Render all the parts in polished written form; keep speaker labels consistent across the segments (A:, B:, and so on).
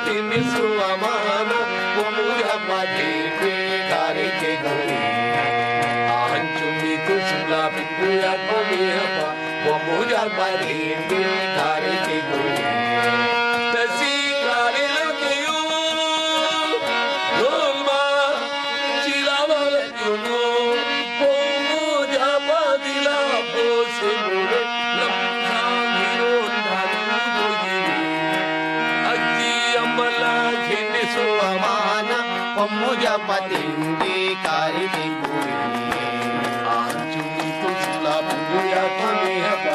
A: ತಿನ್ನಿಸುವಮಾನ ಒಮ್ಮುಯ ಪಾಠೇಪಿ ಕಾರಿಕೆ ಗೌರಿ ಆಂಚುಮಿತು ಸುಲಾ ಬಿಂದುಯ ಪಮಿಯಪ ಒಮ್ಮುಯ ಪಾಠೇಪಿ ಕಾರಿಕೆ ಗೌರಿ ತಸಿ ಕಾರಿಲಕೆಯು ಢೋಲ್ಮಾ ಚಿಲಾವಲಕ್ಯುನು ಒಮ್ಮುಯ ಪಾದಿಲ ಬೋಸೆ ಮುರೆ ಸುವಮಾನ ಒಮ್ಮುಜ ಪತಿಂಡಿ ಕಾರಿಕೆ ಗುರಿ ಆಂಚುಮಿತು ಸುಲಾ ಬಿಂದುಯ ಪಮಿಯಪ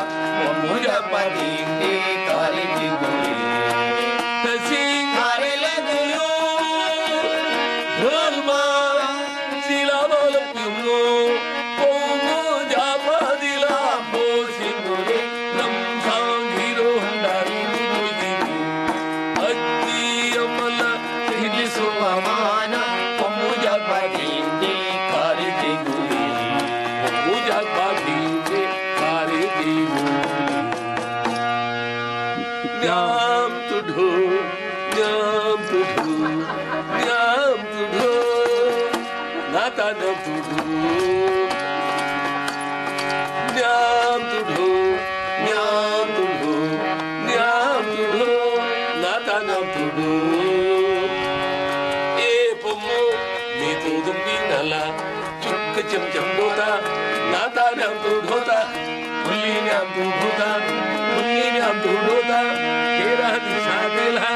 A: ಒಮ್ಮುಜ ಪತಿಂಡಿ ಕಾರಿಕೆ ಗುರಿ ತಸಿ ಕಾರಿಲಕೆಯು ಢೋಲ್ಮಾ ಚಿಲಾವಲಕ್ಯುನು ಒಮ್ಮುಜ ಪಾದಿಲ ಬೋಸೆ ಮುರೆ ಲಂಸಾಂಗಿರೋ ಹಂಡಾರಿ ಸುವಮಾನ ಒಮ್ಮುಜ ಪಾಠಿಂಡಿ ಕಾರಿಕೆ ಗುರಿ ಒಮ್ಮುಜ ಪಾಠಿಂಡಿ ಕಾರಿಕೆ ಗುರಿ ಜ್ಞಾಂ ತುಢೋ ಜ್ಞಾಂ ತುಢೋ ಜ್ಞಾಂ ತುಢೋ ನಾತಾನ ತುಢೋ ಜ್ಞಾಂ ತುಢೋ ಜ್ಞಾಂ ತುಢೋ ಜ್ಞಾಂ ತುಢೋ ನಾತಾನ ತುಢೋ चुक चमचम होता नाता नाम तो ढोता हुल्ली नाम तो ढोता हुल्ली नाम तो ढोता तेरा दिशा दिला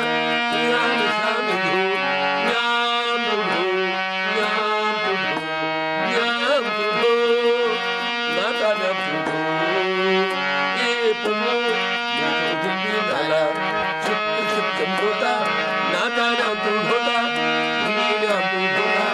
A: नाम शाम धो नाम तो ढो नाम तो ढो नाम तो ढो नाता नाम तो ढो ये पुमो नाम तो दिला चुक चमचम होता नाता नाम तो ढोता हुल्ली नाम तो ढोता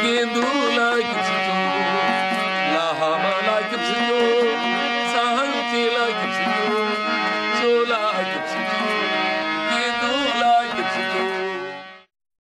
A: Kendula